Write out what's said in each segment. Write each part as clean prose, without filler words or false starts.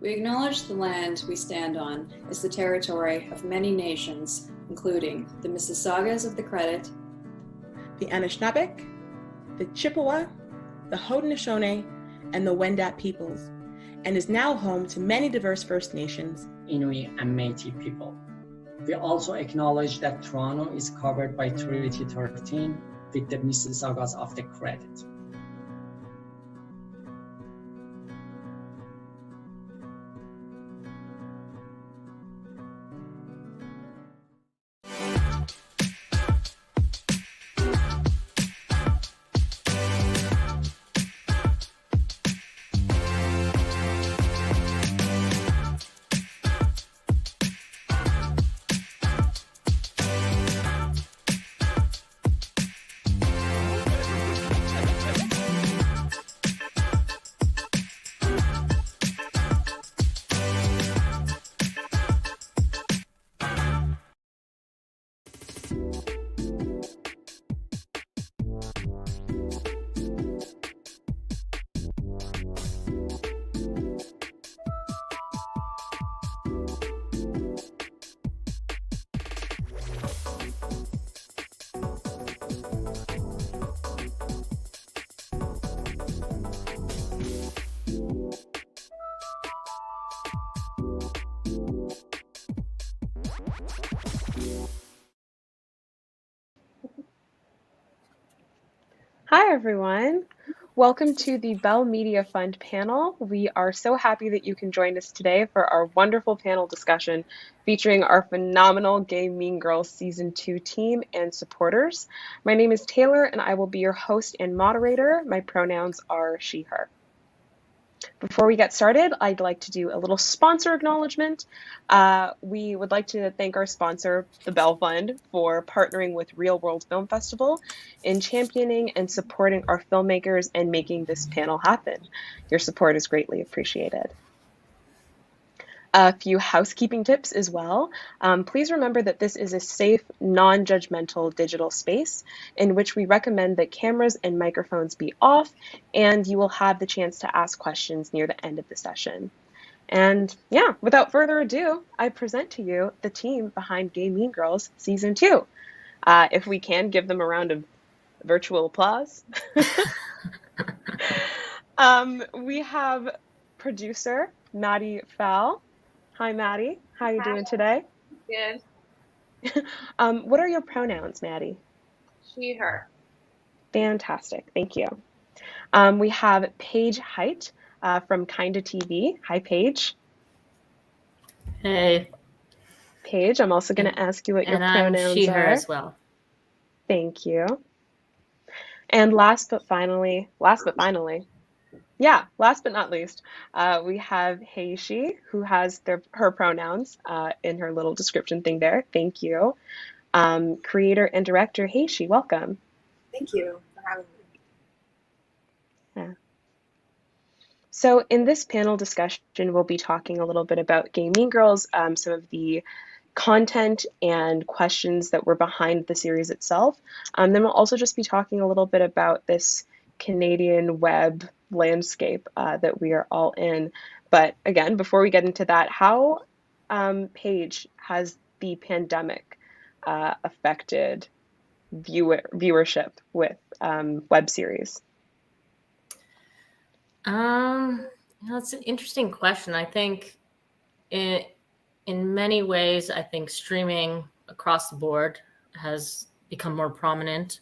We acknowledge the land we stand on is the territory of many nations, including the Mississaugas of the Credit, the Anishinaabe, the Chippewa, the Haudenosaunee, and the Wendat peoples, and is now home to many diverse First Nations, Inuit, and Métis people. We also acknowledge that Toronto is covered by Treaty 13 with the Mississaugas of the Credit. Hi, everyone. Welcome to the Bell Media Fund panel. We are so happy that you can join us today for our wonderful panel discussion featuring our phenomenal Gay Mean Girls Season 2 team and supporters. My name is Taylor, and I will be your host and moderator. My pronouns are she, her. Before we get started, I'd like to do a little sponsor acknowledgement. We would like to thank our sponsor, the Bell Fund, for partnering with Real World Film Festival in championing and supporting our filmmakers and making this panel happen. Your support is greatly appreciated. A few housekeeping tips as well. Please remember that this is a safe, non-judgmental digital space in which we recommend that cameras and microphones be off, and you will have the chance to ask questions near the end of the session. And yeah, without further ado, I present to you the team behind Gay Mean Girls Season 2. If we can give them a round of virtual applause. We have producer Maddy Falle. Hi, Maddy. How are you doing today? Good. What are your pronouns, Maddy? She, her. Fantastic. Thank you. We have Paige Haight from KindaTV. Hi, Paige. Hey. Paige, I'm also going to ask you what your pronouns I'm she, are. her as well. Thank you. And last but not least, we have Heyishi, who has her pronouns in her little description thing there. Thank you. Creator and director Heyishi, welcome. Thank you for having me. Yeah. So in this panel discussion, we'll be talking a little bit about Gay Mean Girls, some of the content and questions that were behind the series itself. Then we'll also just be talking a little bit about this Canadian web landscape that we are all in. But again, before we get into that, how, Paige, has the pandemic affected viewership with web series? That's an interesting question. I think in many ways, I think streaming across the board has become more prominent.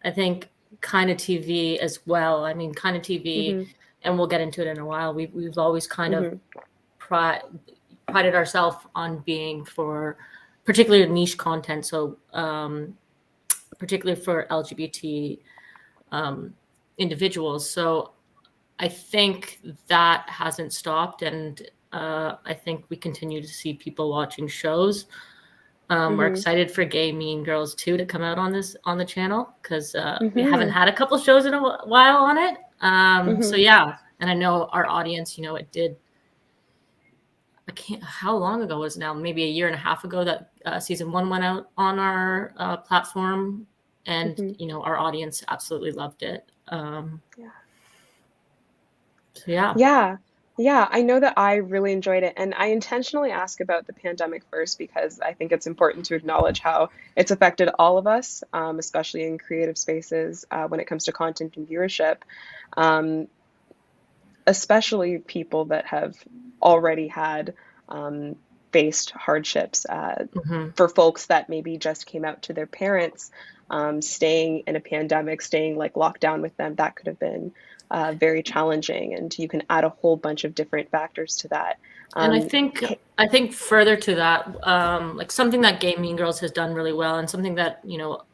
I think KindaTV as well. I mean, KindaTV, and we'll get into it in a while. We've always kind of prided ourselves on being for particularly niche content. So particularly for LGBT individuals. So I think that hasn't stopped, and I think we continue to see people watching shows. We're excited for Gay Mean Girls 2 to come out on the channel because we haven't had a couple shows in a while on it. So yeah, and I know our audience, it did. How long ago was it now? Maybe a year and a half ago that season 1 went out on our platform, and our audience absolutely loved it. So yeah. Yeah, I know that I really enjoyed it. And I intentionally ask about the pandemic first because I think it's important to acknowledge how it's affected all of us, especially in creative spaces when it comes to content and viewership, um, especially people that have already had faced hardships. Hmm. For folks that maybe just came out to their parents, staying in a pandemic, staying like locked down with them, that could have been very challenging. And you can add a whole bunch of different factors to that. And Um, I think further to that, like something that Gay Mean Girls has done really well, and something that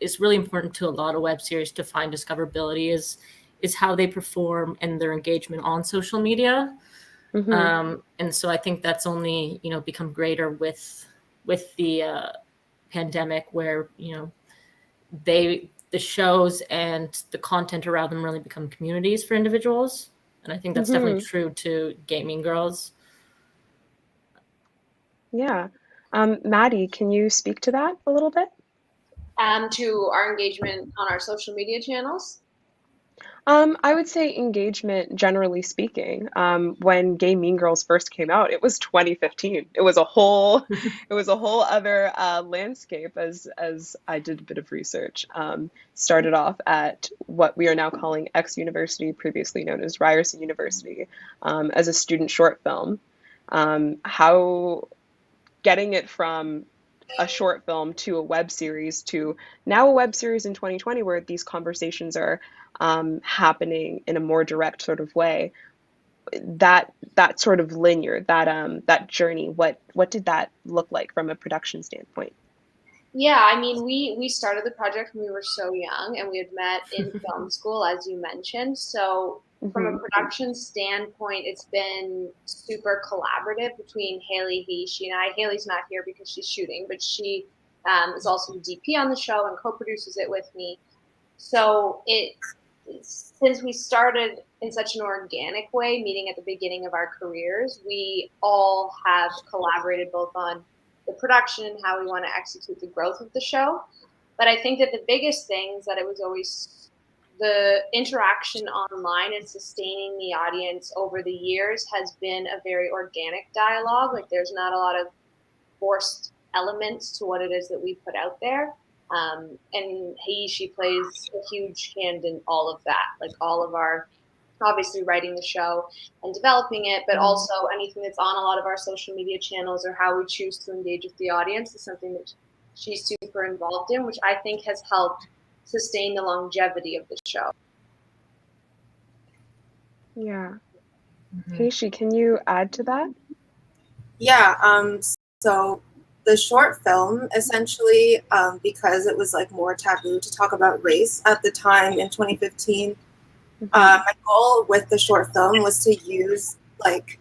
is really important to a lot of web series to find discoverability is how they perform and their engagement on social media. mhm, And so I think that's only become greater with the pandemic, where the shows and the content around them really become communities for individuals. And I think that's definitely mhm, true to Gay Mean Girls. yeah. Maddie, can you speak to that a little bit? To our engagement on our social media channels. I would say engagement, generally speaking. When Gay Mean Girls first came out, it was 2015. It was a whole other landscape. As I did a bit of research, started off at what we are now calling X University, previously known as Ryerson University, as a student short film. How getting it from a short film to a web series to now a web series in 2020 where these conversations are happening in a more direct sort of way, that sort of linear, that journey, what did that look like from a production standpoint? Yeah, I mean, we started the project when we were so young, and we had met in film school, as you mentioned. So from a Hmm. production standpoint, it's been super collaborative between Haley, Heyishi, and I. Haley's not here because she's shooting, but she is also the DP on the show and co-produces it with me. So since we started in such an organic way, meeting at the beginning of our careers, we all have collaborated both on the production and how we want to execute the growth of the show. But I think that the biggest thing is that it was always the interaction online and sustaining the audience over the years has been a very organic dialogue. Like there's not a lot of forced elements to what it is that we put out there. And Heyishi plays a huge hand in all of that, like all of our obviously writing the show and developing it, but also anything that's on a lot of our social media channels or how we choose to engage with the audience is something that she's super involved in, which I think has helped sustain the longevity of the show. Yeah. Mhm. Heishi, can you add to that? Yeah, so the short film, essentially, because it was like more taboo to talk about race at the time in 2015, my goal with the short film was to use like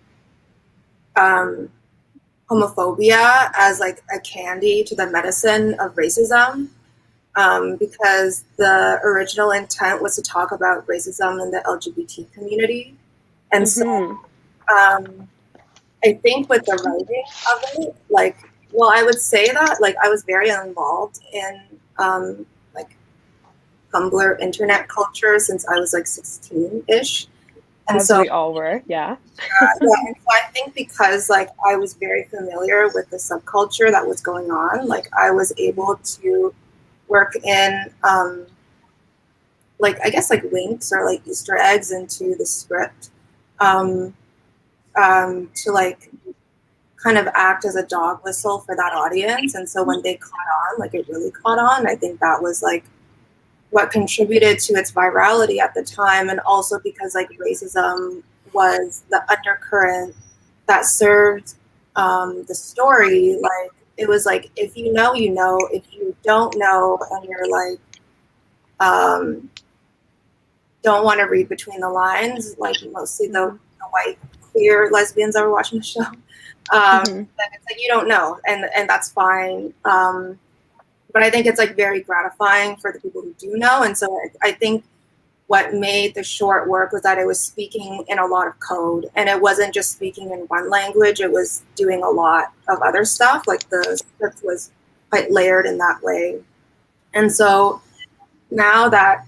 homophobia as like a candy to the medicine of racism, because the original intent was to talk about racism in the LGBT community. And so I think with the writing of it, like, well, I would say that like I was very involved in like Tumblr internet culture since I was like 16-ish. And As so we all were, yeah. and so I think because like I was very familiar with the subculture that was going on, like I was able to work in like I guess like winks or like Easter eggs into the script to like kind of act as a dog whistle for that audience. And so when they caught on, like it really caught on, I think that was like what contributed to its virality at the time. And also because like racism was the undercurrent that served the story. Like it was like, if you know, you know, if you don't know, and you're like, don't want to read between the lines, like mostly the white queer lesbians that were watching the show. And it's like you don't know, and that's fine. But I think it's like very gratifying for the people who do know. And so I think what made the short work was that it was speaking in a lot of code, and it wasn't just speaking in one language. It was doing a lot of other stuff. Like the script was quite layered in that way. And so now that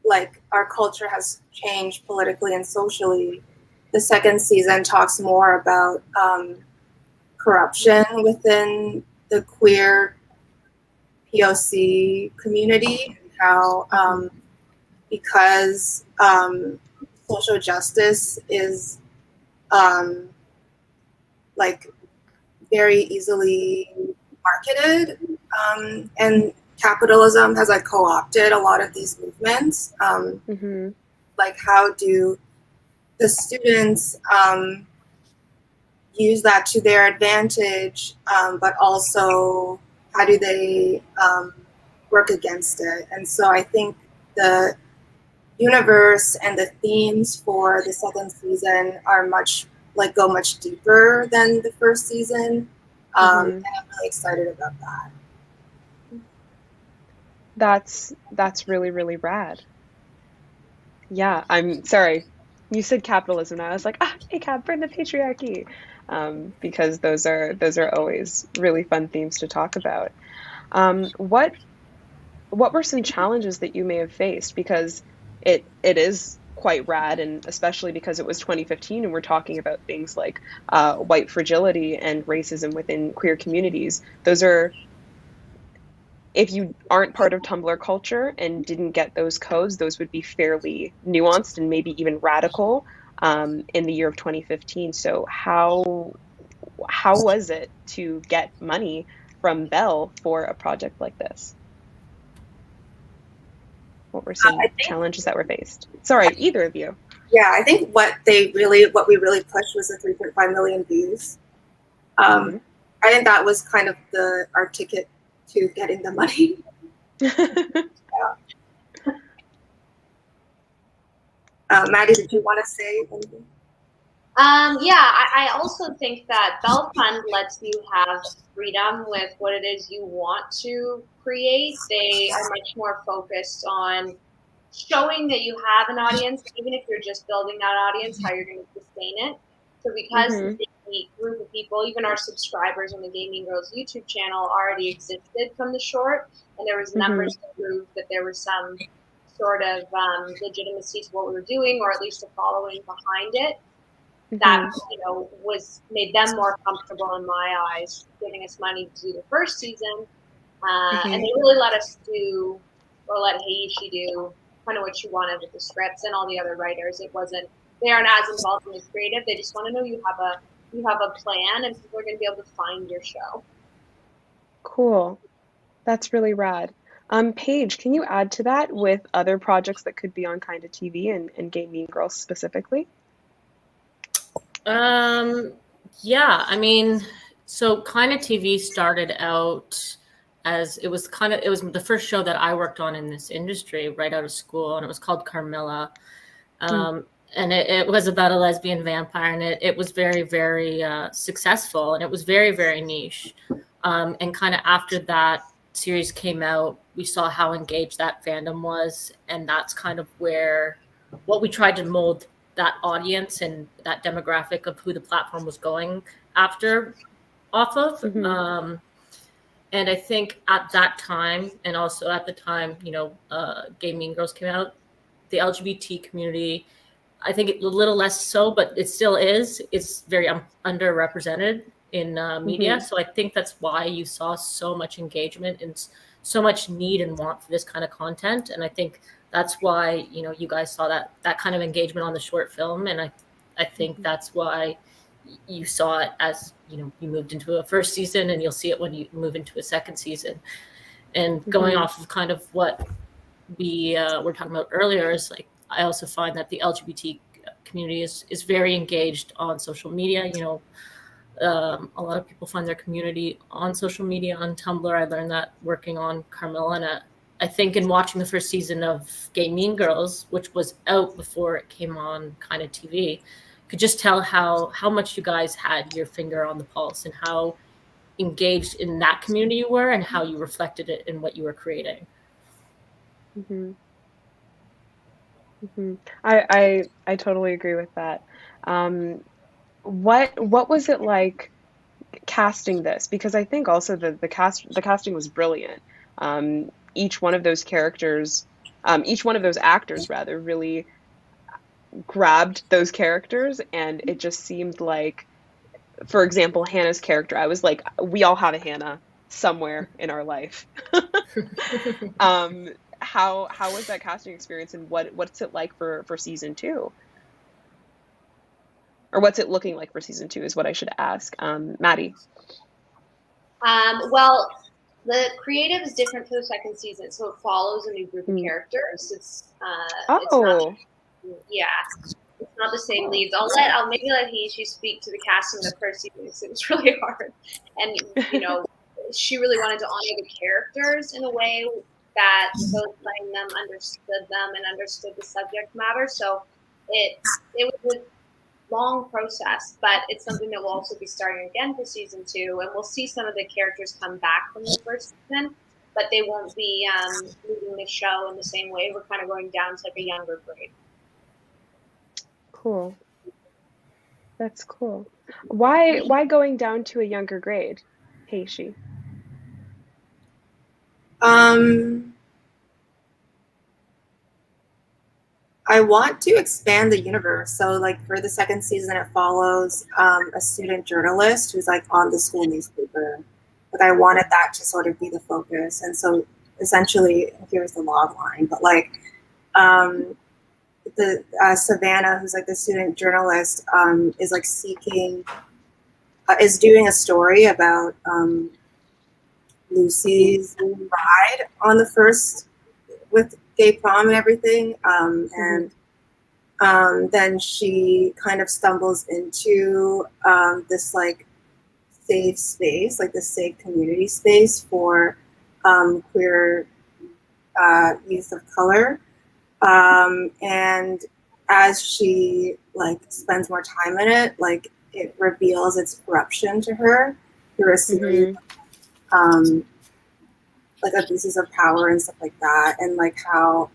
like our culture has changed politically and socially, the second season talks more about corruption within the queer POC community, and how because social justice is like very easily marketed, and capitalism has like co-opted a lot of these movements. Like, how do the students use that to their advantage, but also how do they work against it? And so I think the universe and the themes for the second season are go much deeper than the first season. And I'm really excited about that. That's really, really rad. Yeah, I'm sorry. You said capitalism, and I was like, hey, Cap, burn the patriarchy, because those are always really fun themes to talk about. What were some challenges that you may have faced? Because it is quite rad, and especially because it was 2015, and we're talking about things like white fragility and racism within queer communities. Those are, if you aren't part of Tumblr culture and didn't get those codes, those would be fairly nuanced and maybe even radical in the year of 2015. So how was it to get money from Bell for a project like this? What were some challenges that were faced? Sorry, either of you. Yeah, I think what we really pushed was the 3.5 million views. I think that was kind of our ticket to getting the money. Maddy, did you want to say anything? I also think that Bell Fund lets you have freedom with what it is you want to create. They are much more focused on showing that you have an audience, even if you're just building that audience, how you're going to sustain it. So because the group of people, even our subscribers on the Gaming Girls YouTube channel already existed from the short, and there was numbers to prove that there was some sort of legitimacy to what we were doing, or at least a following behind it, that made them more comfortable in my eyes, giving us money to do the first season. And they really let us do, or let Heyishi do, kind of what she wanted with the scripts, and all the other writers. They aren't as involved in the creative. They just want to know you have a plan, and people are going to be able to find your show. Cool. That's really rad. Paige, can you add to that with other projects that could be on KindaTV and Gay Mean Girls specifically? Yeah, I mean, so KindaTV started out as it was the first show that I worked on in this industry right out of school, and it was called Carmilla. And it was about a lesbian vampire, and it was very, very successful, and it was very, very niche. And kind of after that series came out, we saw how engaged that fandom was, and that's kind of what we tried to mold that audience and that demographic of who the platform was going after off of. And I think at that time, and also at the time, Gay Mean Girls came out, the LGBT community, I think a little less so, but it still is. It's very underrepresented in media. So I think that's why you saw so much engagement and so much need and want for this kind of content. And I think that's why, you guys saw that kind of engagement on the short film. And I think that's why you saw it as, you moved into a first season, and you'll see it when you move into a second season. And going off of kind of what we were talking about earlier is like, I also find that the LGBT community is very engaged on social media. A lot of people find their community on social media, on Tumblr. I learned that working on Carmilla, and I think in watching the first season of Gay Mean Girls, which was out before it came on KindaTV, could just tell how much you guys had your finger on the pulse and how engaged in that community you were, and how you reflected it in what you were creating. I totally agree with that. What was it like casting this? Because I think also the casting was brilliant. Each one of those characters, each one of those actors rather, really grabbed those characters, and it just seemed like, for example, Hannah's character, I was like, we all have a Hannah somewhere in our life. How was that casting experience, and what's it like for season 2? Or what's it looking like for season 2 is what I should ask. Maddy. Well, the creative is different for the second season, so it follows a new group of characters. It's not, it's not the same leads. I'll maybe let Heyishi speak to the casting the first season because it was really hard, and she really wanted to honor the characters in a way that those playing them understood them and understood the subject matter. So it was a long process, but it's something that we'll also be starting again for season 2, and we'll see some of the characters come back from the first season, but they won't be leading the show in the same way. We're kind of going down to like a younger grade. Cool. That's cool. Why going down to a younger grade, Heyishi? I want to expand the universe. So like for the second season, it follows a student journalist who's like on the school newspaper. Like I wanted that to sort of be the focus. And so essentially, here's the log line, but like the Savannah, who's like the student journalist, is like is doing a story about Lucy's ride on the first with gay prom and everything, and then she kind of stumbles into this like safe space, like this safe community space for queer youth of color, and as she like spends more time in it, like it reveals its corruption to her through a series of like abuses of power and stuff like that, and like how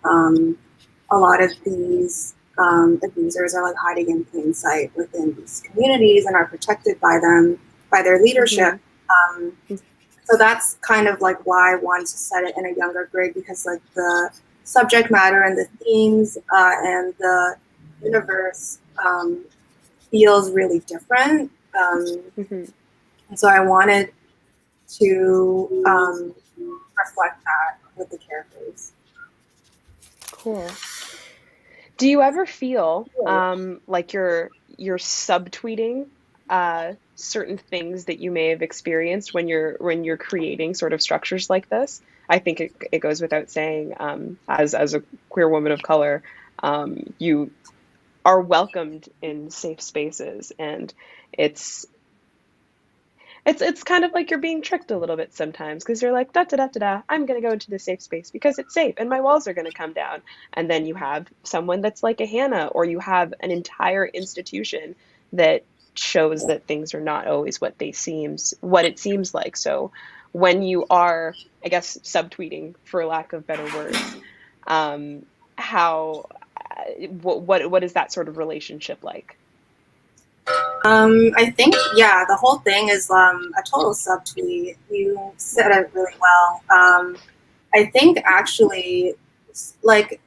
a lot of these abusers are like hiding in plain sight within these communities and are protected by them, by their leadership. So that's kind of like why I wanted to set it in a younger grade, because like the subject matter and the themes and the universe feels really different. And so I wanted to reflect that with the characters. Cool. Do you ever feel like you're subtweeting certain things that you may have experienced when you're creating sort of structures like this? I think it goes without saying, as a queer woman of color, you are welcomed in safe spaces, and it's kind of like you're being tricked a little bit sometimes, because you're like, da da da da da, I'm going to go into this safe space because it's safe and my walls are going to come down. And then you have someone that's like a Hannah, or you have an entire institution that shows that things are not always what it seems like. So when you are, I guess, subtweeting, for lack of better words, what is that sort of relationship like? I think, yeah, the whole thing is a total subtweet. You said it really well. I think actually, like,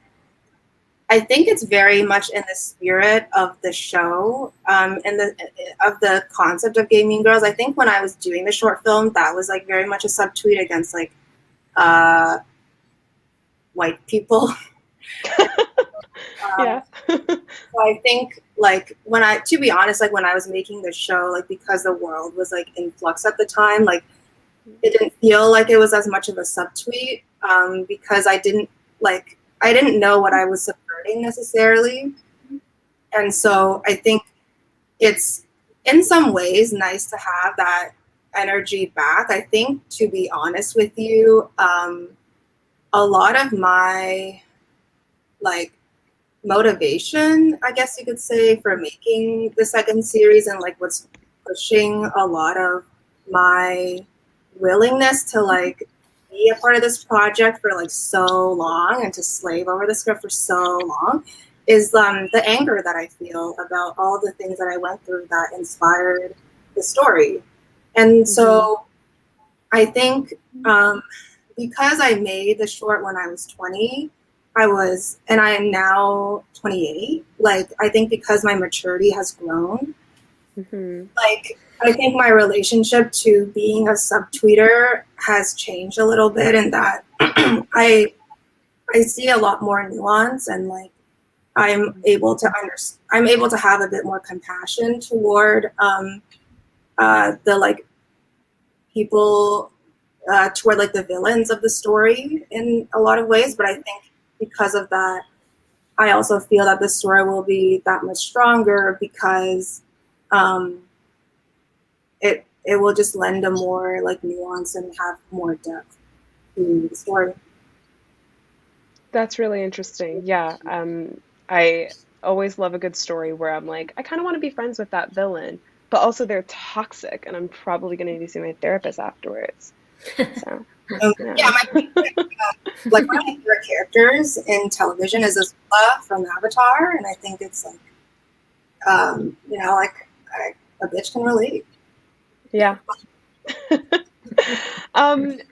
I think it's very much in the spirit of the show, and of the concept of gay mean girls. I think when I was doing the short film, that was like very much a subtweet against like white people. Yeah. So I think like to be honest, like when I was making the show, like because the world was like in flux at the time, like it didn't feel like it was as much of a subtweet, because I didn't know what I was subverting necessarily. And so I think it's in some ways nice to have that energy back. I think, to be honest with you, a lot of my like motivation, I guess you could say, for making the second series, and like what's pushing a lot of my willingness to like be a part of this project for like so long and to slave over the script for so long is the anger that I feel about all the things that I went through that inspired the story. And so I think because I made the short when I was 20, and I am now 28, like, I think because my maturity has grown, Mm-hmm. like, I think my relationship to being a subtweeter has changed a little bit, in that I see a lot more nuance, and like I'm able to have a bit more compassion toward the like people, toward like the villains of the story in a lot of ways. But I think because of that, I also feel that the story will be that much stronger, because it will just lend a more like nuance and have more depth to the story. That's really interesting. Yeah. I always love a good story where I'm like, I kind of want to be friends with that villain, but also they're toxic, and I'm probably going to need to see my therapist afterwards. So, Yeah, like one of my favorite characters in television is Azula from Avatar, and I think it's like, you know, like a bitch can relate. Yeah. Going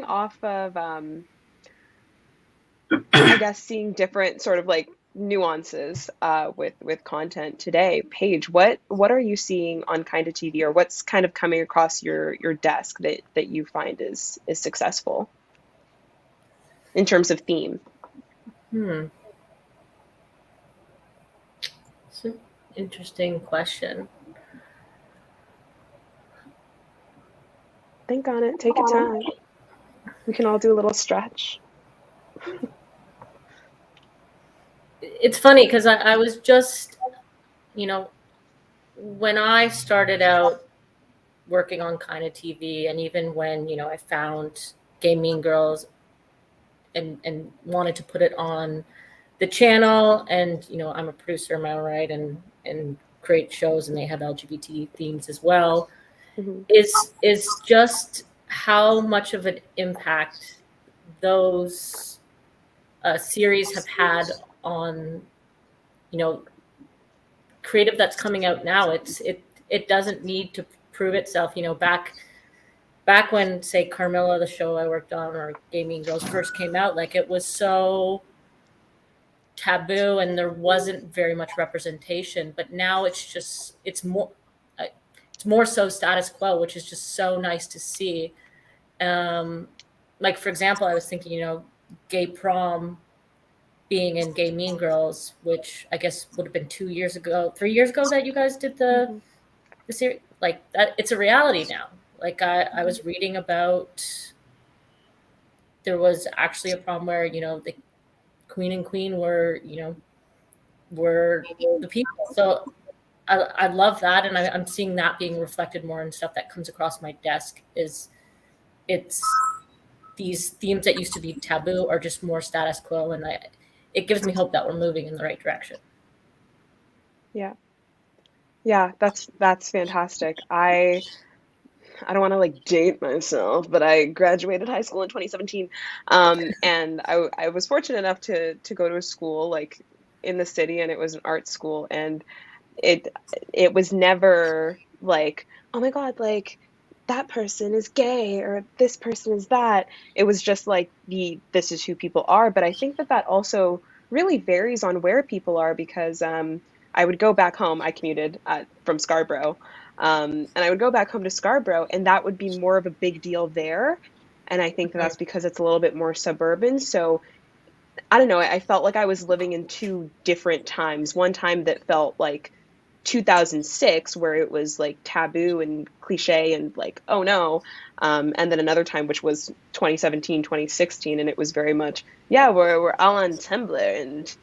off of I guess seeing different sort of like nuances with content today. Paige, what are you seeing on KindaTV, or what's kind of coming across your desk that you find is successful in terms of theme? It's an interesting question. Think on it. Take your time. We can all do a little stretch. It's funny because I was just, you know, when I started out working on KindaTV, and even when, you know, I found Gay Mean Girls and wanted to put it on the channel, and, you know, I'm a producer in my own right, and create shows, and they have LGBT themes as well, Mm-hmm. is just how much of an impact those series have had on, you know, creative that's coming out now. It doesn't need to prove itself. You know, back when, say, Carmilla, the show I worked on, or Gay Mean Girls first came out, like, it was so taboo and there wasn't very much representation. But now it's more so status quo, which is just so nice to see. Like, for example, I was thinking, you know, gay prom being in Gay Mean Girls, which I guess would have been 3 years ago that you guys did the series. Like, that, it's a reality now. Like, I was reading about, there was actually a prom where, you know, the queen and queen were, you know, were the people. So I love that, and I'm seeing that being reflected more in stuff that comes across my desk. It's these themes that used to be taboo are just more status quo, and it gives me hope that we're moving in the right direction. Yeah, that's fantastic. I don't want to like date myself, but I graduated high school in 2017, and I was fortunate enough to go to a school like in the city, and it was an art school, and it was never like, oh my God, like that person is gay or this person is that. It was just like this is who people are. But I think that also really varies on where people are, because I would go back home. I commuted from Scarborough, and I would go back home to Scarborough, and that would be more of a big deal there. And I think that's because it's a little bit more suburban. So I don't know. I felt like I was living in two different times. One time that felt like 2006, where it was like taboo and cliche and like, oh no. And then another time, which was 2017, 2016. And it was very much, yeah, we're all on Tumblr, and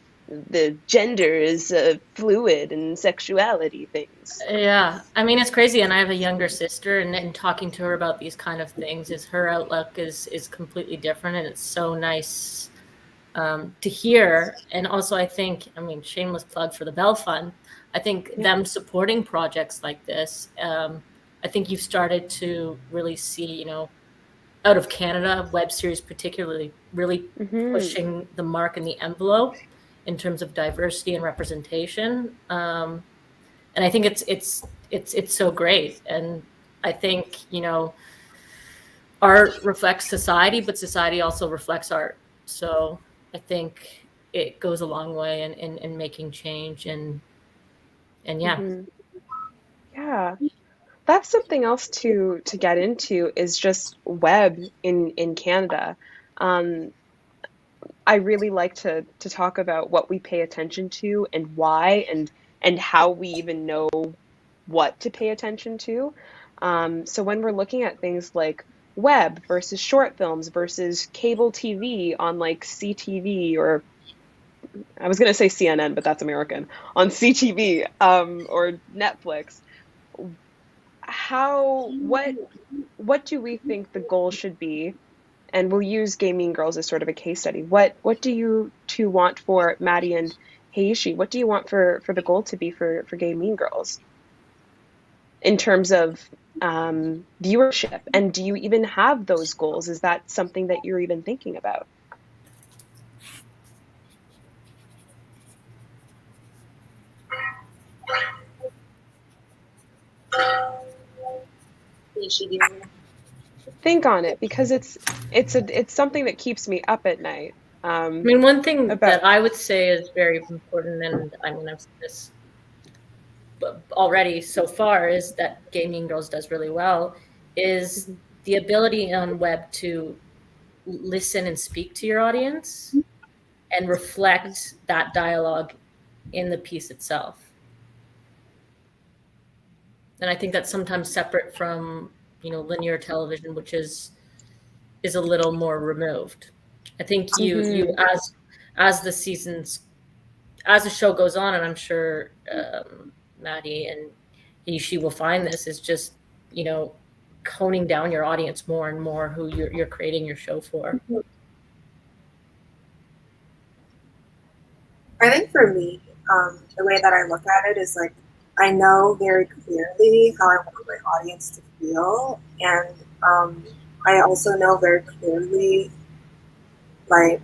the gender is fluid, and sexuality things. Yeah. I mean, it's crazy. And I have a younger sister, and talking to her about these kind of things, her outlook is completely different. And it's so nice to hear. And also, I think, I mean, shameless plug for the Bell Fund. I think them supporting projects like this, I think you've started to really see, you know, out of Canada, web series particularly, really pushing the mark and the envelope in terms of diversity and representation. And I think it's so great. And I think, you know, art reflects society, but society also reflects art. So I think it goes a long way in making change and yeah. Yeah. That's something else to get into is just web in Canada. I really like to talk about what we pay attention to and why and how we even know what to pay attention to. So when we're looking at things like web versus short films versus cable TV on like CTV, or I was going to say CNN, but that's American, on CTV, or Netflix, what do we think the goal should be? And we'll use Gay Mean Girls as sort of a case study. What do you two want for Maddy and Heyishi? What do you want for the goal to be for Gay Mean Girls in terms of viewership? And do you even have those goals? Is that something that you're even thinking about? Think on it, because it's something that keeps me up at night. I mean, one thing that I would say is very important, and I mean, I've said this already so far, is that Gay Mean Girls does really well, is the ability on web to listen and speak to your audience and reflect that dialogue in the piece itself. And I think that's sometimes separate from, linear television, which is a little more removed. I think you as the seasons, as the show goes on, and I'm sure Maddy and she will find this, is just, honing down your audience more and more, who you're creating your show for. I think for me, the way that I look at it is like, I know very clearly how I want my audience to feel, and I also know very clearly, like,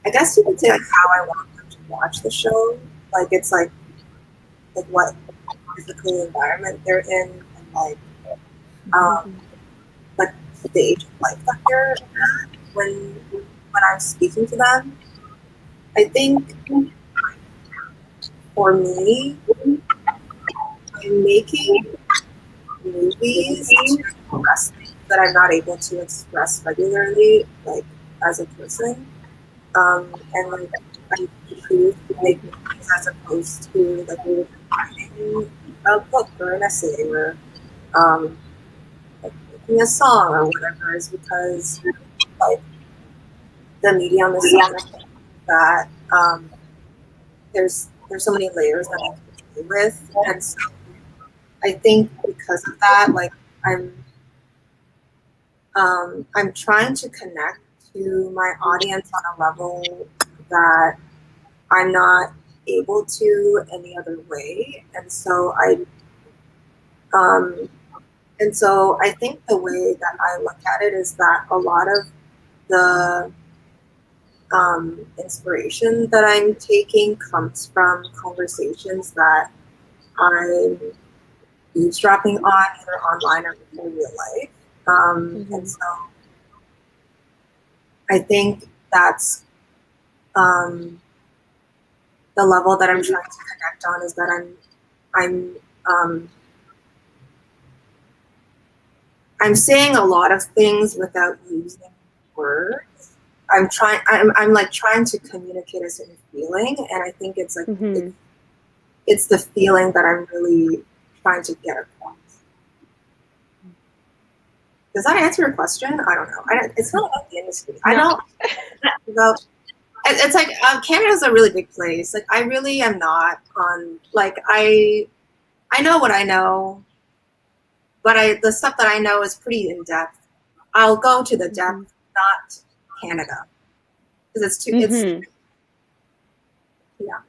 I guess you could say like how I want them to watch the show. Like it's like what physical environment they're in, and like the age of life that they're at when I'm speaking to them. I think for me, I'm making movies to express things that I'm not able to express regularly, like as a person. And like I choose to make movies as opposed to like writing a book or an essay or like making a song or whatever, is because like the medium is something that there's so many layers that I can play with, and so I think because of that, like I'm trying to connect to my audience on a level that I'm not able to any other way, and so I think the way that I look at it is that a lot of the inspiration that I'm taking comes from conversations that I'm eavesdropping on, either online or in real life. And so I think that's the level that I'm trying to connect on, is that I'm saying a lot of things without using words. I'm like trying to communicate a certain feeling, and I think it's like it's the feeling that I'm really trying to get across. Does that answer your question? I don't know. It's not about the industry. No. I don't about. It's like Canada's a really big place. Like I really am not on. Like I know what I know, but the stuff that I know is pretty in depth. I'll go to the depth, not Canada, because it's too. It's yeah.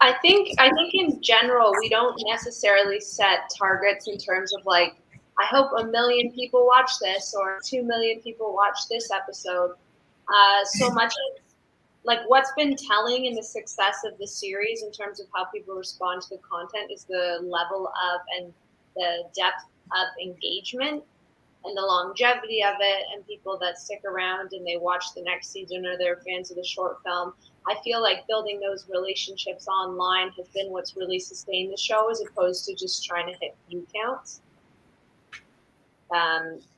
I think in general we don't necessarily set targets in terms of like, I hope 1 million people watch this or 2 million people watch this episode. So much of like what's been telling in the success of the series in terms of how people respond to the content is the level of and the depth of engagement and the longevity of it, and people that stick around and they watch the next season or they're fans of the short film. I feel like building those relationships online has been what's really sustained the show, as opposed to just trying to hit view counts.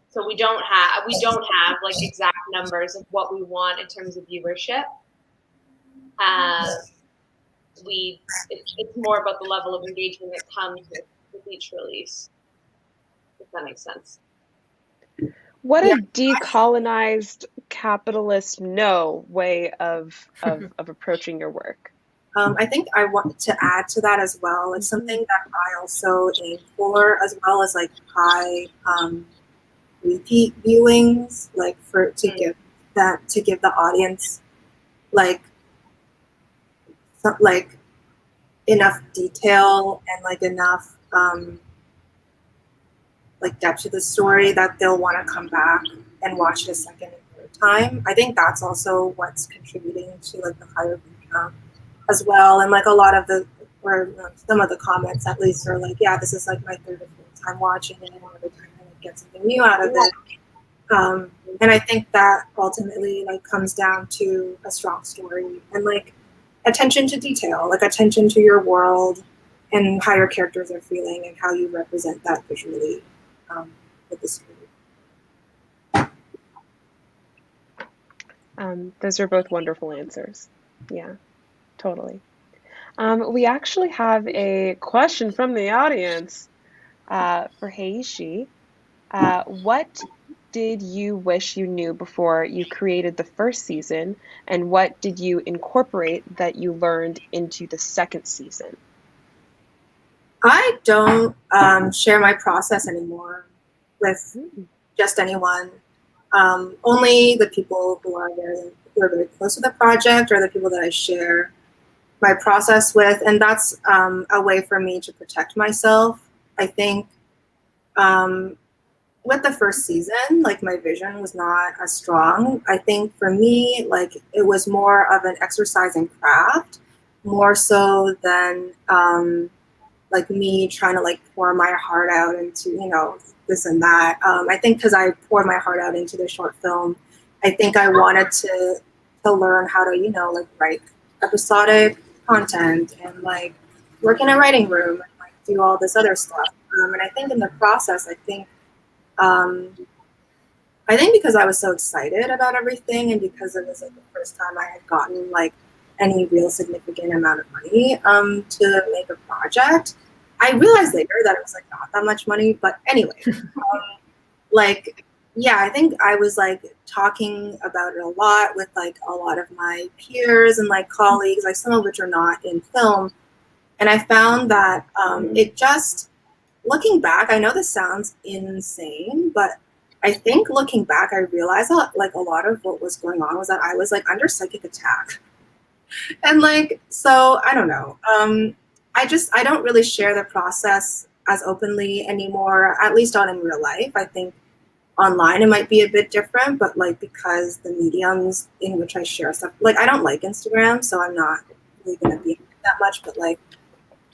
So we don't have like exact numbers of what we want in terms of viewership. It's more about the level of engagement that comes with each release, if that makes sense. What a decolonized capitalist way of approaching your work. I think I want to add to that as well. It's something that I also aim for, as well as like high repeat viewings, like to give the audience like enough detail and like enough like depth to the story that they'll want to come back and watch it a second and third time. I think that's also what's contributing to like the higher view count as well. And like a lot of some of the comments at least are like, yeah, this is like my third or fourth time watching it, and every time I like, get something new out of it. And I think that ultimately like comes down to a strong story and like attention to detail, like attention to your world and how your characters are feeling and how you represent that visually with the story. Those are both wonderful answers. Yeah, totally. We actually have a question from the audience for Heyishi. What did you wish you knew before you created the first season, and what did you incorporate that you learned into the second season? I don't share my process anymore with just anyone. Only the people who are very close to the project, or the people that I share my process with, and that's a way for me to protect myself. I think with the first season, like my vision was not as strong. I think for me, like it was more of an exercise in craft, more so than like me trying to like pour my heart out into, this and that. I think because I poured my heart out into the short film, I think I wanted to learn how to, like write episodic content and like work in a writing room and like do all this other stuff. And I think in the process, I think because I was so excited about everything, and because it was like the first time I had gotten like any real significant amount of money to make a project. I realized later that it was like not that much money, but anyway, I think I was like talking about it a lot with like a lot of my peers and like colleagues, like some of which are not in film, and I found that it just, looking back, I know this sounds insane, but I think looking back, I realized that like a lot of what was going on was that I was like under psychic attack. And like, so I don't know. I don't really share the process as openly anymore, at least not in real life. I think online it might be a bit different, but like because the mediums in which I share stuff, like I don't like Instagram, so I'm not really gonna be that much, but like,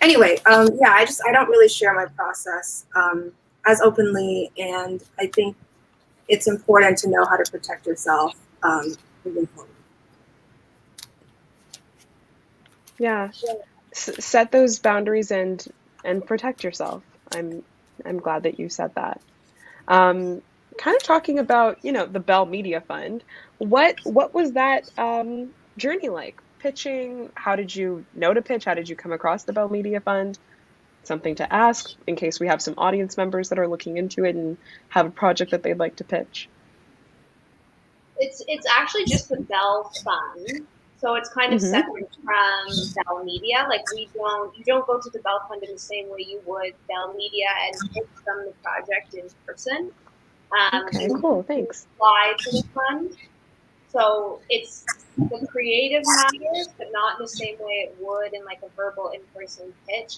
anyway, I don't really share my process as openly, and I think it's important to know how to protect yourself moving forward. Yeah, set those boundaries and protect yourself. I'm glad that you said that. Kind of talking about the Bell Media Fund. What was that journey like? Pitching? How did you know to pitch? How did you come across the Bell Media Fund? Something to ask in case we have some audience members that are looking into it and have a project that they'd like to pitch. It's actually just the Bell Fund. So it's kind of separate from Bell Media. Like you don't go to the Bell Fund in the same way you would Bell Media and pitch them the project in person. Okay, cool, thanks. Apply to the fund. So it's the creative matters, but not in the same way it would in like a verbal in-person pitch.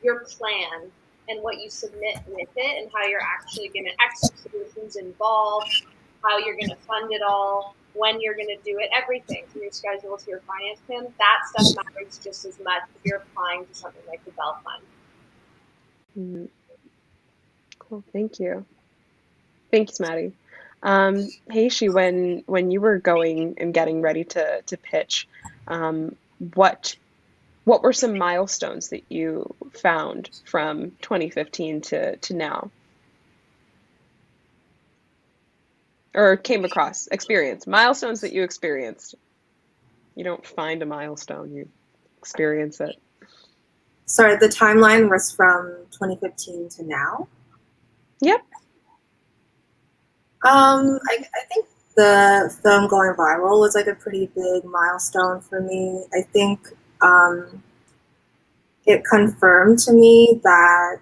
Your plan and what you submit with it, and how you're actually going to execute, who's involved, how you're going to fund it all, when you're going to do it, everything from your schedule to your finance plan, that stuff matters just as much if you're applying to something like the Bell Fund. Cool. Thank you. Thanks, Maddy. Heyishi, when you were going and getting ready to pitch, what were some milestones that you found from 2015 to now, or came across, milestones that you experienced? You don't find a milestone, you experience it. Sorry, the timeline was from 2015 to now? Yep. I think the film going viral was like a pretty big milestone for me. I think it confirmed to me that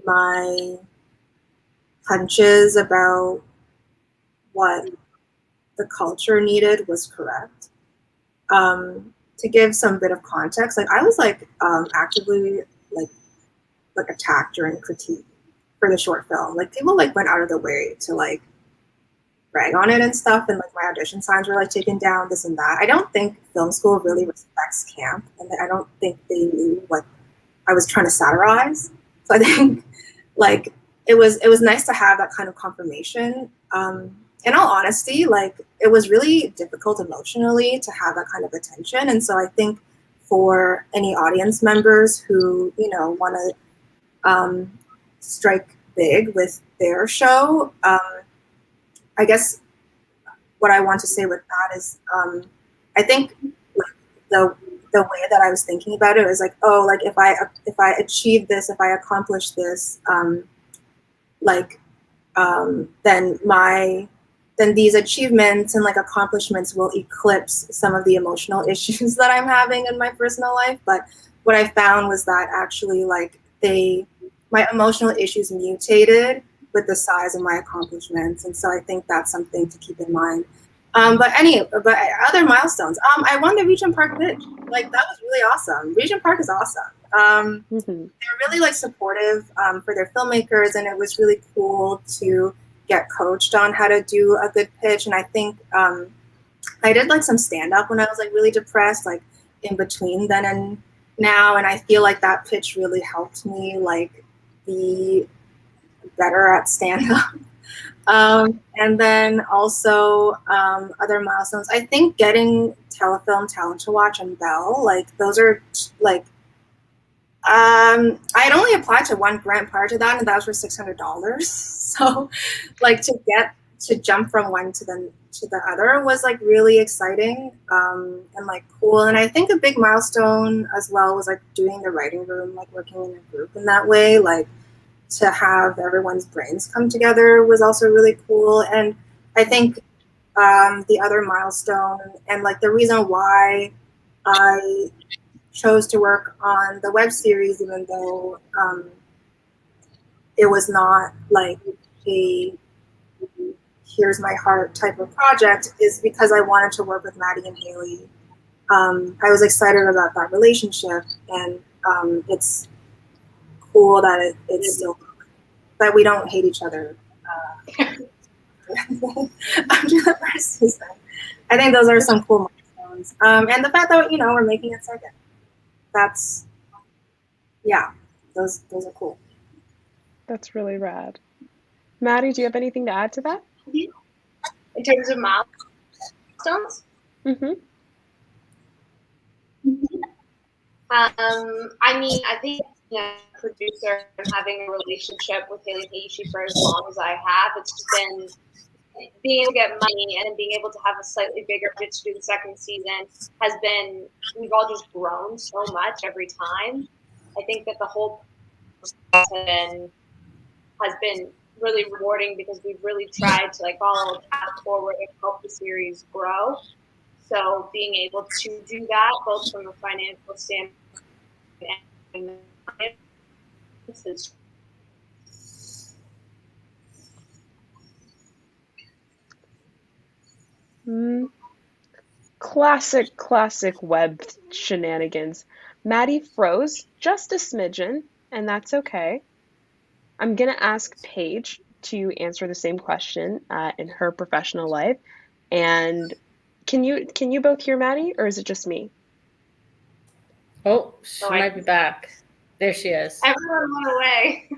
my hunches about what the culture needed was correct. To give some bit of context, like I was like actively like attacked during critique for the short film. Like people like went out of the way to like rag on it and stuff, and like my audition signs were like taken down, this and that. I don't think film school really respects camp, and I don't think they knew what I was trying to satirize. So I think like it was nice to have that kind of confirmation. In all honesty, like it was really difficult emotionally to have that kind of attention, and so I think for any audience members who want to strike big with their show, I guess what I want to say with that is I think the way that I was thinking about it was like, oh, like if I achieve this, if I accomplish this, then these achievements and like accomplishments will eclipse some of the emotional issues that I'm having in my personal life. But what I found was that actually like my emotional issues mutated with the size of my accomplishments. And so I think that's something to keep in mind. But other milestones. I won the Regent Park pitch. Like that was really awesome. Regent Park is awesome. They're really like supportive for their filmmakers, and it was really cool to get coached on how to do a good pitch. And I think I did like some stand up when I was like really depressed, like in between then and now. And I feel like that pitch really helped me like be better at stand up. And then also other milestones. I think getting Telefilm Talent to Watch and Bell, like those are like, I had only applied to one grant prior to that, and that was for $600. So like to jump from one to the other was like really exciting and like cool. And I think a big milestone as well was like doing the writing room, like working in a group in that way, like to have everyone's brains come together was also really cool. And I think the other milestone and like the reason why I chose to work on the web series, even though it was not like a here's my heart type of project, is because I wanted to work with Maddy and Haley. I was excited about that relationship, and it's cool that it's still, that we don't hate each other after the first season. I think those are some cool milestones. And the fact that, we're making it second. That's, yeah, those are cool. That's really rad. Maddy, do you have anything to add to that? In terms of milestones? I mean, I think producer and having a relationship with Haley and Heyishi for as long as I have, it's just been being able to get money and being able to have a slightly bigger budget to do the second season has been, we've all just grown so much every time. I think that the whole process has been really rewarding because we've really tried to like follow a path forward and help the series grow. So being able to do that, both from a financial standpoint and Classic web shenanigans. Maddy froze just a smidgen, and that's okay. I'm gonna ask Paige to answer the same question in her professional life. And can you both hear Maddy, or is it just me? Oh, she might be back. There she is. Everyone went away.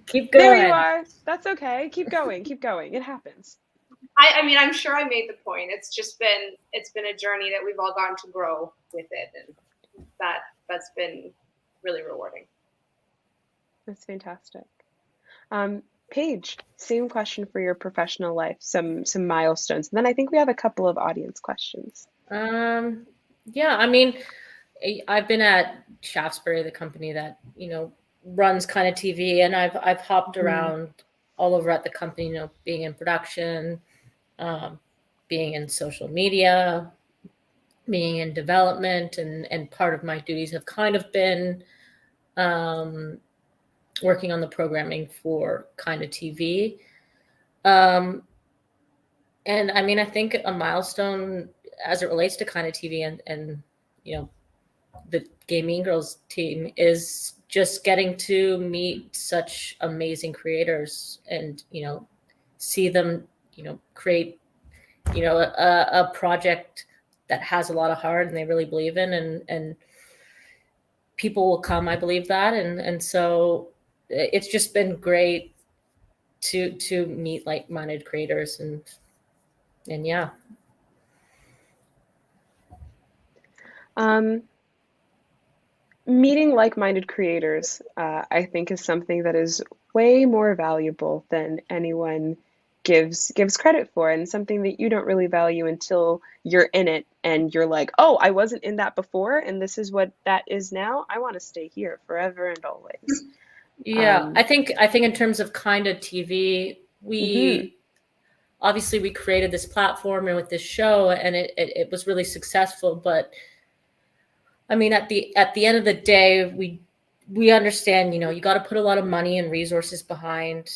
Keep going. There you are. That's okay. Keep going. Keep going. It happens. I mean, I'm sure I made the point. It's been a journey that we've all gotten to grow with it, and that's been really rewarding. That's fantastic. Paige, same question for your professional life, some milestones. And then I think we have a couple of audience questions. Yeah, I mean, I've been at Shaftesbury, the company that, runs KindaTV, and I've hopped around all over at the company, being in production, being in social media, being in development, and part of my duties have kind of been working on the programming for KindaTV. And I mean, I think a milestone as it relates to KindaTV and the Gay Mean Girls team is just getting to meet such amazing creators and, see them, create, a project that has a lot of heart and they really believe in, and people will come, I believe that. And so it's just been great to meet like-minded creators and yeah. Meeting like-minded creators, I think, is something that is way more valuable than anyone gives credit for, and something that you don't really value until you're in it and you're like, oh, I wasn't in that before, and this is what that is now. I want to stay here forever and always. Yeah, I think in terms of KindaTV, we obviously we created this platform and with this show, and it was really successful, but I mean, at the end of the day, we understand, you got to put a lot of money and resources behind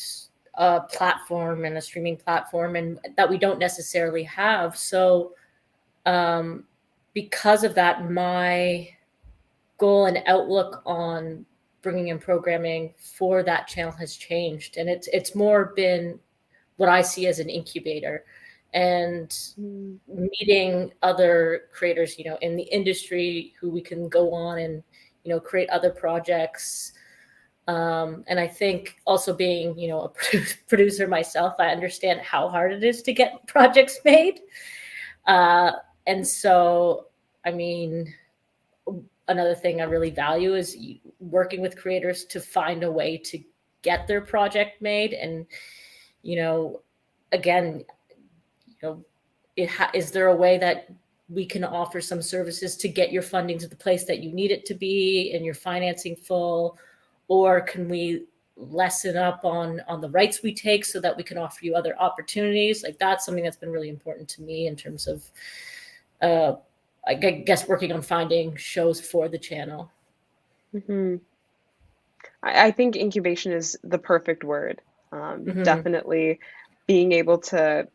a platform and a streaming platform, and that we don't necessarily have. So because of that, my goal and outlook on bringing in programming for that channel has changed. And it's more been what I see as an incubator, and meeting other creators, in the industry who we can go on and, create other projects. And I think also being, a producer myself, I understand how hard it is to get projects made. And so, I mean, another thing I really value is working with creators to find a way to get their project made. And, again, is there a way that we can offer some services to get your funding to the place that you need it to be and your financing full, or can we lessen up on the rights we take so that we can offer you other opportunities? Like, that's something that's been really important to me in terms of, I guess, working on finding shows for the channel. I think incubation is the perfect word. Definitely being able to,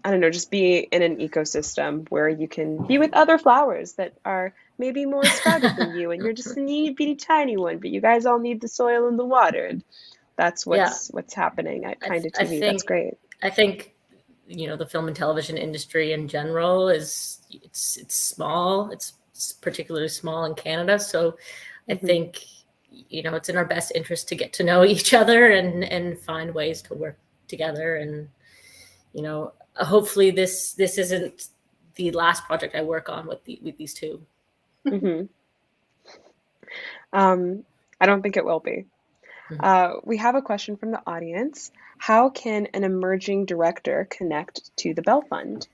I don't know, just be in an ecosystem where you can be with other flowers that are maybe more sprouted than you, and you're just a itty bitty tiny one, but you guys all need the soil and the water, and that's what's happening at KindaTV. That's great. I think, the film and television industry in general it's small. It's particularly small in Canada. So I think, it's in our best interest to get to know each other and find ways to work together. And, hopefully this isn't the last project I work on with these two. I don't think it will be. We have a question from the audience. How can an emerging director connect to the Bell Fund?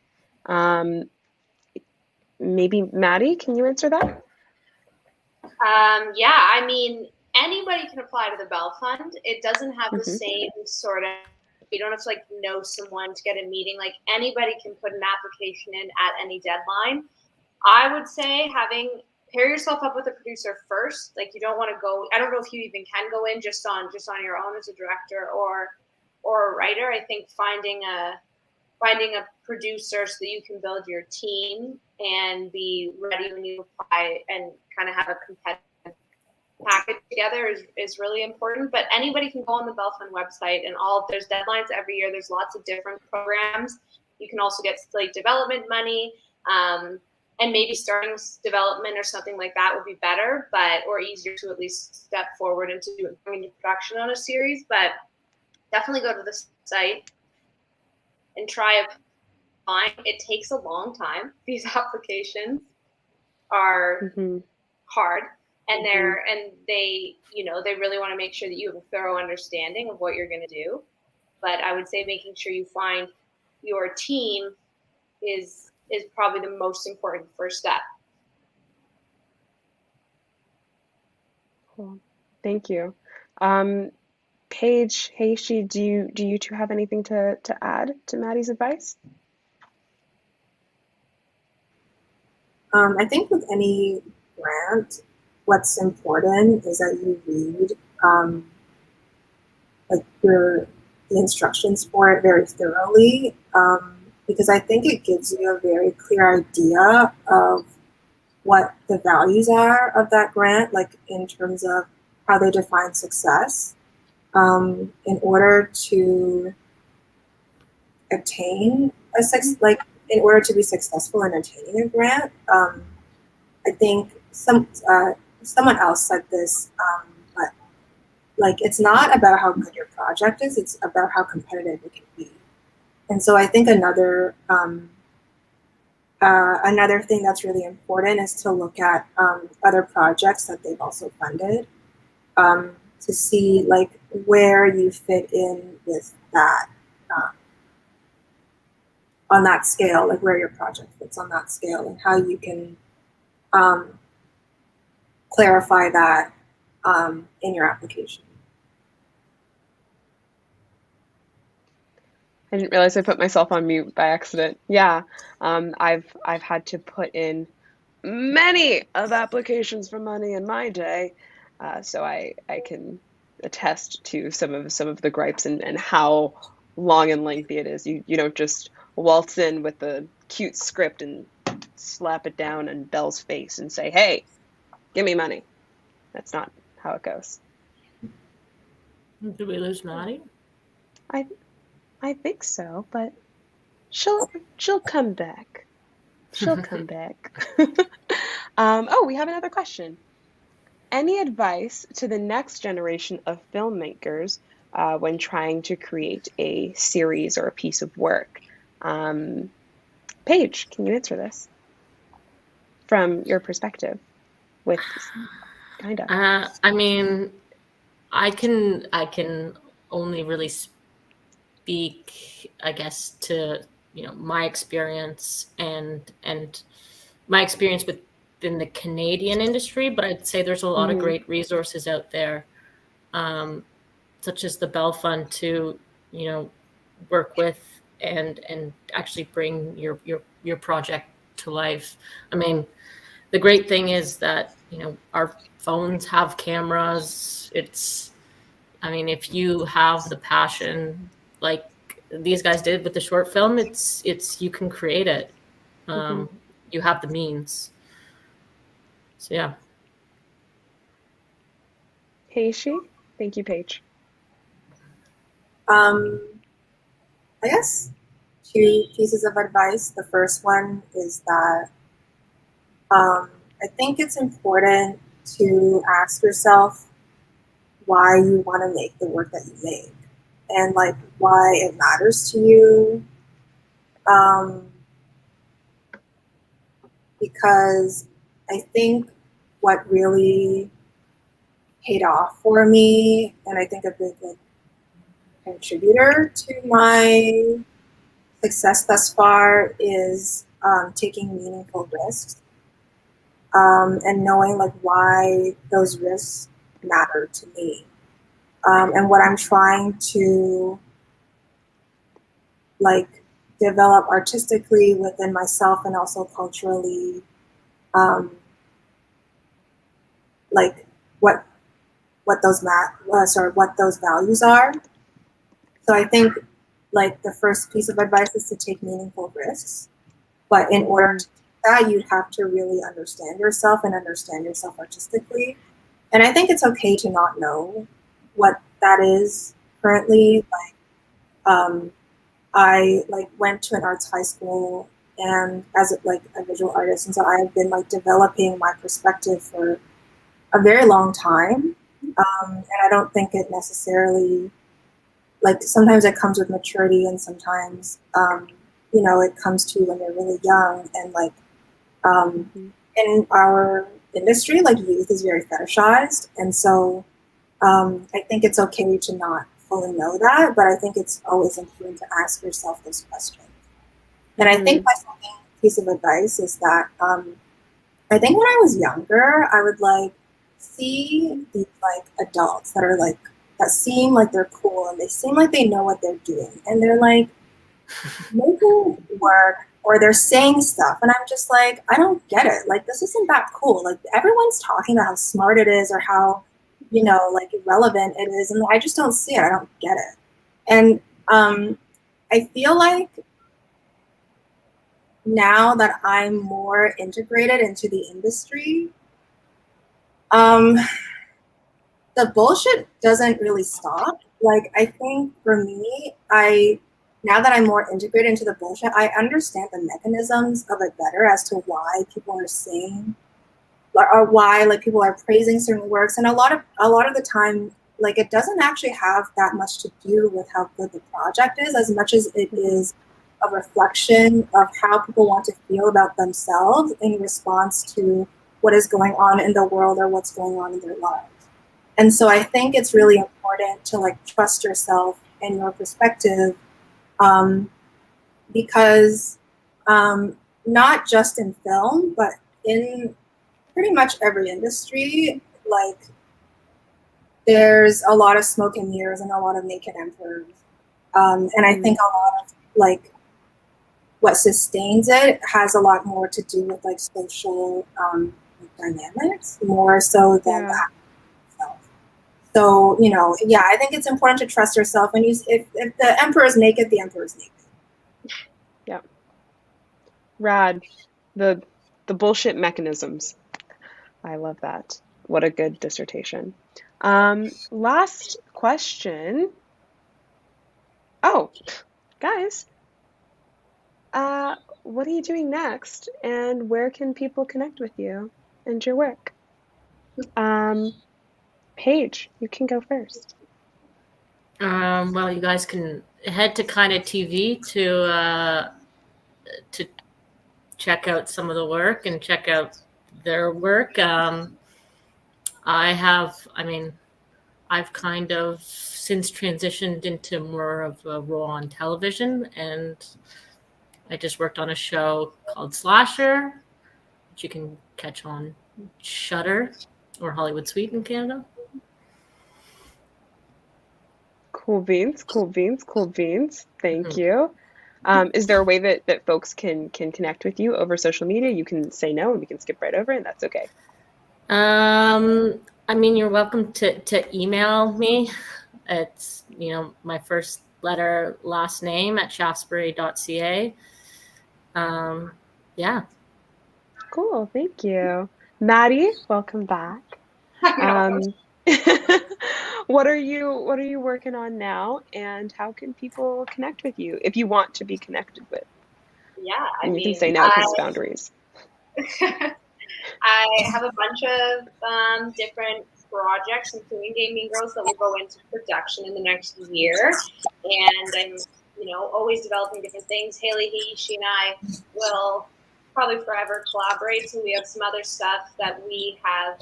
Maybe Maddy, can you answer that? Yeah, I mean, anybody can apply to the Bell Fund. It doesn't have the same sort of, you don't have to know someone to get a meeting. Like, anybody can put an application in at any deadline. I would say pair yourself up with a producer first. Like, you don't want to go, I don't know if you even can go in just on your own as a director or a writer. I think finding a producer so that you can build your team and be ready when you apply and kind of have a competitive package together is really important. But anybody can go on the Bell Fund website, and there's deadlines every year. There's lots of different programs. You can also get development money, and maybe starting development or something like that would be better, or easier to at least step forward into going into production on a series. But definitely go to the site and try applying. It takes a long time. These applications are hard, and they really want to make sure that you have a thorough understanding of what you're going to do. But I would say making sure you find your team is probably the most important first step. Cool. Thank you. Paige, Heyishi, do you two have anything to add to Maddy's advice? I think with any grant, what's important is that you read like the instructions for it very thoroughly, because I think it gives you a very clear idea of what the values are of that grant, like in terms of how they define success. In order to obtain in order to be successful in obtaining a grant, I think someone else said this, but like it's not about how good your project is; it's about how competitive it can be. And so I think another thing that's really important is to look at other projects that they've also funded, to see like where you fit in with that on that scale, like where your project fits on that scale, and how you can clarify that in your application. I didn't realize I put myself on mute by accident. Yeah, I've had to put in many of applications for money in my day, so I can attest to some of the gripes and how long and lengthy it is. You don't just waltz in with a cute script and slap it down in Belle's face and say, "Hey, give me money." That's not how it goes. Did we lose Maddy? I think so, but she'll come back. She'll come back. Oh, we have another question. Any advice to the next generation of filmmakers when trying to create a series or a piece of work? Paige, can you answer this from your perspective? With kind of. I mean, I can only really speak, I guess, to my experience and my experience within the Canadian industry, but I'd say there's a lot of great resources out there, such as the Bell Fund to work with and actually bring your project to life. I mean, the great thing is that our phones have cameras. If you have the passion like these guys did with the short film, it's you can create it. You have the means. So yeah. Heyishi? Thank you, Paige. I guess 2 pieces of advice. The first one is that I think it's important to ask yourself why you want to make the work that you make and like why it matters to you. Because I think what really paid off for me, and I think a big contributor to my success thus far, is taking meaningful risks and knowing like why those risks matter to me, and what I'm trying to like develop artistically within myself and also culturally, like what those values are. So I think like the first piece of advice is to take meaningful risks, but in order to do that, you have to really understand yourself and understand yourself artistically. And I think it's okay to not know what that is currently. Like, I like went to an arts high school and as a visual artist, and so I have been like developing my perspective for a very long time, and I don't think it necessarily like sometimes it comes with maturity, and sometimes you know, it comes to when you're really young, and like in our industry, like youth is very fetishized, and so I think it's okay to not fully know that, but I think it's always important to ask yourself those questions. And I think my second piece of advice is that I think when I was younger, I would like see these like adults that are like, that seem like they're cool and they seem like they know what they're doing, and they're like making work or they're saying stuff, and I'm just like, I don't get it. Like, this isn't that cool. Like, everyone's talking about how smart it is or how, you know, like irrelevant it is, and I just don't see it. I don't get it. And I feel like now that I'm more integrated into the industry, the bullshit doesn't really stop. Like, I think for me, now that I'm more integrated into the bullshit, I understand the mechanisms of it better as to why people are saying, or why like people are praising certain works. And a lot of the time, like, it doesn't actually have that much to do with how good the project is, as much as it is a reflection of how people want to feel about themselves in response to what is going on in the world or what's going on in their lives. And so I think it's really important to like trust yourself and your perspective, because not just in film, but in pretty much every industry, like there's a lot of smoke and mirrors and a lot of naked emperors. And I think a lot of like what sustains it has a lot more to do with like social dynamics, more so than the act itself. So, you know, yeah, I think it's important to trust yourself. And if the emperor is naked, the emperor is naked. Yeah. Rad. The bullshit mechanisms. I love that. What a good dissertation. Last question. Oh, guys. What are you doing next, and where can people connect with you and your work? Paige, you can go first. Well, you guys can head to KindaTV to check out some of the work and check out their work. I've kind of since transitioned into more of a role on television, and I just worked on a show called Slasher, which you can catch on Shudder or Hollywood Suite in Canada. Cool beans, cool beans, cool beans. Thank you. Is there a way that folks can connect with you over social media? You can say no and we can skip right over it, and that's okay. I mean, you're welcome to email me. It's, you know, my first letter, last name at shaftesbury.ca. Yeah. Cool. Thank you. Maddy, welcome back. What are you working on now, and how can people connect with you if you want to be connected with? Yeah, and you can say no because boundaries. I have a bunch of different projects, including Gaming Girls, that will go into production in the next year, and I'm, you know, always developing different things. Heyishi and I will probably forever collaborate, so we have some other stuff that we have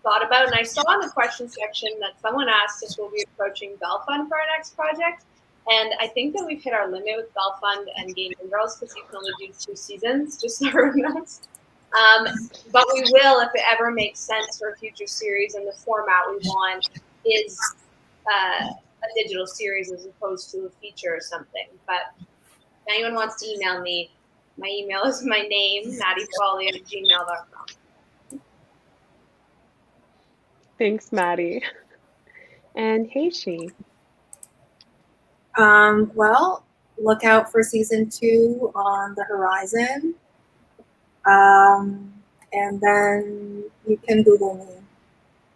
thought about. And I saw in the question section that someone asked if we'll be approaching Bell Fund for our next project, and I think that we've hit our limit with Bell Fund and Gaming Girls because you can only do 2 seasons, just so everyone knows. But we will, if it ever makes sense for a future series, and the format we want is a digital series as opposed to a feature or something. But if anyone wants to email me, my email is my name, maddyfalle@gmail.com. Thanks, Maddy. And Heyishi. Well, look out for season 2 on the horizon. And then you can Google me.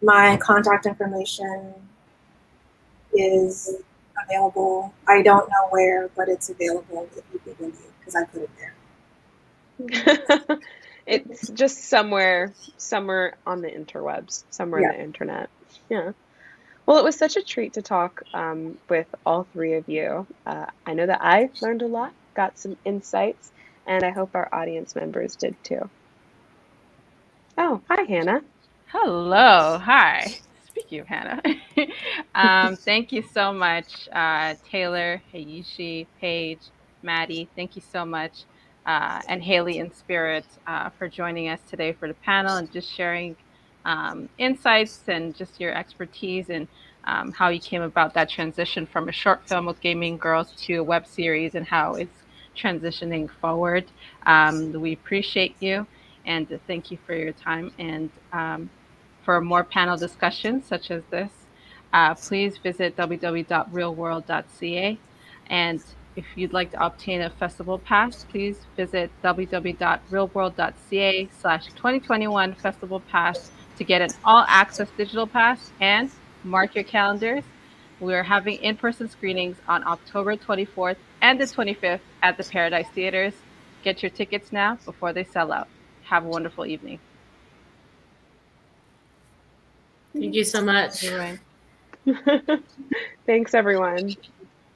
My contact information is available. I don't know where, but it's available if you Google me, because I put it there. It's just somewhere on the interwebs, somewhere on the internet. Yeah. Well, it was such a treat to talk with all three of you. I know that I learned a lot, got some insights, and I hope our audience members did too. Oh, hi, Hannah. Hello. Hi. Speaking of Hannah, thank you so much, Taylor, Heyishi, Paige, Maddy. Thank you so much, and Haley in spirit for joining us today for the panel and just sharing insights and just your expertise and how you came about that transition from a short film with Gaming Girls to a web series and how it's transitioning forward. We appreciate you and thank you for your time. And for more panel discussions such as this, please visit www.realworld.ca. And if you'd like to obtain a festival pass, please visit www.realworld.ca/2021 festival pass to get an all access digital pass. And mark your calendars. We're having in-person screenings on October 24th and the 25th at the Paradise Theaters. Get your tickets now before they sell out. Have a wonderful evening. Thank you so much. Thanks, everyone.